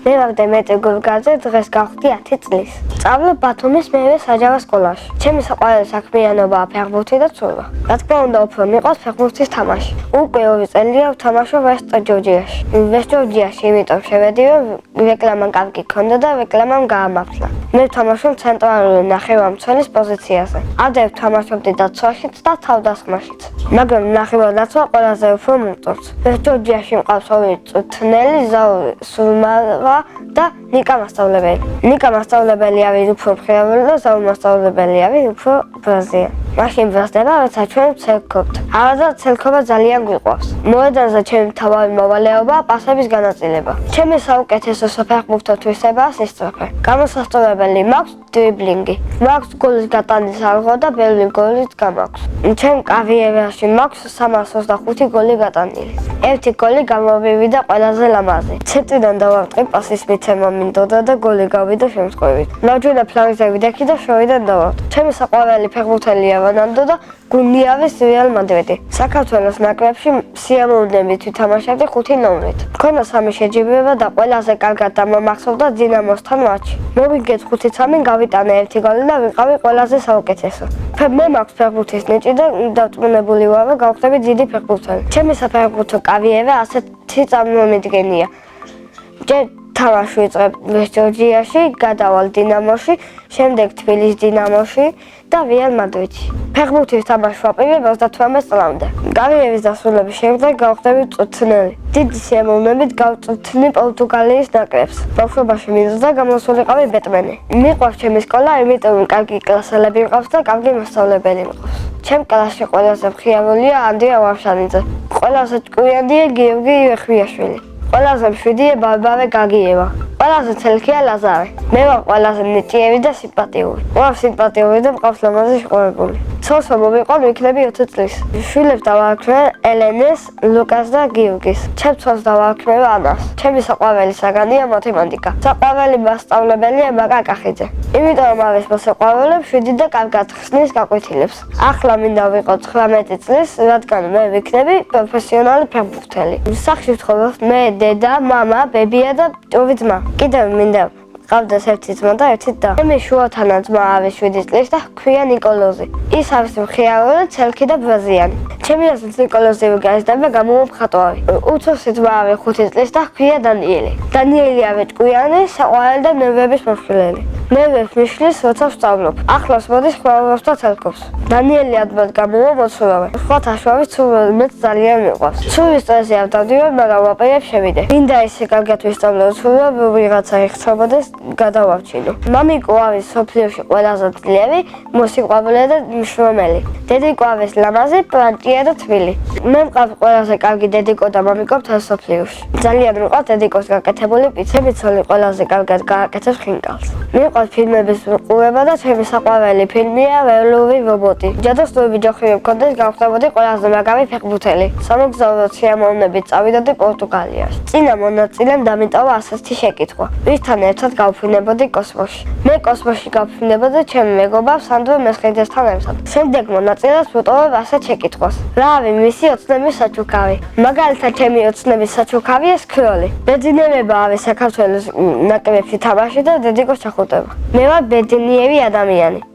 მე ვარ დემეტრი გურგაძე, დღეს გავხდი 10 წლის. სწავლობ ბათუმის მერვე საჯარო სკოლაში. ჩემი საყვარელი საქმიანობაა ფეხბურთი და ცურვა. რა თქმა უნდა, უფრო მიყვარს ფეხბურთის თამაში. უკვე 2 წელია ვთამაშობ ვესტ ჯორჯიაში. ვესტ ჯორჯიაში იმიტომ შევედი, რომ რეკლამა კარგი ქონდა და რეკლამამ გაამართლა. მე ვთამაშობ ცენტრალური ნახევარმცველის პოზიციაზე. ადრე ვთამაშობდი დაცვაშიც და თავდასხმაშიც. მაგრამ ნახევარდაცვა ყველაზე უფრო მომწონს. ვესტ ჯორჯიაში მყავს 2 წვრთნელი, ზაური სულმავა და ნიკა მასწავლებელი. ნიკა მასწავლებელი არის უფრო მხედრული და ზაური მასწავლებელი არის უფრო ბრაზია. მაშინ ბრაზდება, როცა ჩვენ ვცელქობთ. არადა ცელქობა ძალიან გვიყვარს. მოედანზე ჩემი მთავარი მოვალეობაა პასების განაწილება. ჩემი საუკეთესო საფეხბურთო თვისებაა სისწრაფე. გამოსასწორებელი მაქვს დრიბლინგი. მაქვს გოლის გატანის არღვა და ბევრი გოლიც გამაქვს. ჩემ კარიერაში მაქვს 325 გოლი გატანილი. 1 გოლი გამოვივიდა და ყველაზე ლამაზი. ცენტრიდან დავარტყი, პასის მიცემა მინდოდა და გოლი გავიდა შემსკვევით. მარჯვენა ფლანგზე ვიდექი და შორიდან დავარტყი. ჩემი საყვარელი ფეხბურთელია რონალდო და გუნდი არის რეალ მადრიდი. საქართველოს ნაკრებში სიამოვნებით ვითამაშებდი 5 ნომრით. მქონდა 3 შეჯიბრება და ყველაზე კარგად დამამახსოვრდა დინამოსთან მატჩი. მოვიგეთ 5-3, გავიტანე 1 გოლი და ვიყავი ყველაზე საუკეთესო. მე მაქვს ფეხბურთის ნიჭი და დარწმუნებული ვარ, რომ გავხდები დიდი ფეხბურთელი. ჩემი საფეხბურთო კარიერა ასეთი წარმომადგენია. თამაში ვიწყებ ვესტ ჯორჯიაში, გადავალ დინამოში, შემდეგ თბილისის დინამოში და რეალ მადრიდში. ფეხბურთის თამაშს ვაპირებ 38 წლამდე. კარიერის დასრულების შემდეგ გავხდები წვრთნელი. დიდი სიამოვნებით გავწვრთნი პორტუგალიის ნაკრებს. ბავშვობაში მინდოდა გამოსულიყავი ბეტმენი. მიყვარს ჩემი სკოლა, იმიტომ რომ კარგი კლასელები მყავს და კარგი მასწავლებელი მყავს. ჩემ კლასში ყველაზე მხიარულია ანდრია ვარშანიძე. ყველაზე ჭკვიანია გიორგი ირეხვიაშვილი. ყველაზე მშვიდია ბარბარე გაგიევა. ყველაზე ცელქია ლაზარე. მე ვარ ყველაზე ნიჭიერი და სიმპათიური. ვარ სიმპათიური და მყავს ლამაზი შყვარებული. ცოლსა მოვიყვან ვიქნები 20 წლის. შვილებს დავაარქმევ ელენეს, ლუკას და გიორგის. ჩემ ცოლს დავაარქმევ ანას. ჩემი საყვარელი საგანია მათემატიკა. საყვარელი მასწავლებელია მაკა კახიძე. იმიტომ რომ არის მოსაყვარულებს 7 და კარგად ხსნის გაკვეთილებს. ახლა მინდა ვიყო 19 წლის, რადგან მე ვიქნები პროფესიონალი ფეხბურთელი. სახლში ვთხოვოთ მე, დედა, მამა, ბებია და 2 ძმა. კიდევ მინდა ყავდეს 1 ძმა და 1 და. ჩემი შუათანა ძმა არის 7 წლის და ჰქვია ნიკოლოზი. ის არის მხიარული, ცელქი და ბრაზიანი. ჩემი აზრით ნიკოლოზი ვიგაზდება გამომხატვარი. უცოცხლო ძმა არის 5 წლის და ჰქვია დანიელი. დანიელი არის ჭკვიანი, საყვარელი და ნერვების მომხილელი. მე ვერ მიშლის, როცა ვსწავლობ. ახლოს მოდის ხვავებს და ცელქობს. დანიელი ადმად გამოვა მოცურავე. სხვა თაშვავი ცურველი მეც ძალიან მიყვარს. ცურვის წრეზე არ დავდივარ, მაგრამ ვაპირებ შევიდე. მინდა ისე კარგად ვისწავლო ცურვა, ვიღაცა იხსრებოდეს გადავარჩინო. მამიკო არის სოფლიოში ყველაზე ძლიერი, მოსიყვარულე და მშრომელი. დედიკო არის ლამაზი, პრანჭია და თბილი. მე მყავს ყველაზე კარგი დედიკო და მამიკო მთელ სოფლიოში. ძალიან მიყვარს დედიკოს გაკეთებული პიცა. ჩემი ცოლი ყველაზე კარგად გააკეთებს ხინკალს. მიყვარს ფილმების ყურება და ჩემი საყვარელი ფილმია ველური რობოტი. ჯადოსნური ჯოხი მქონდეს, გავხდებოდი ყველაზე მაგარი ფეხბურთელი. სამოგზაურო სიამოვნებით წავიდოდი პორტუგალიაში. წინა მონაწილემ დამიტოვა ასეთი შეკითხვა: ვისთან ერთად გავფრინებოდი კოსმოსში? მე კოსმოსში გავფრინებოდი ჩემი მეგობარ სანდრო მესხიძესთან ერთად. შემდეგ მონაწილეს ვუტოვებ ასეთ შეკითხვას: რა არის მისი ოცნების საჩუქარი? მაგალითად, ჩემი ოცნების საჩუქარია სქროლი. ბედნიერება არის საქართველოს ნაკრებში თამაში და დედიკოს ჩახუტება. მე ვარ ბედნიერი ადამიანი.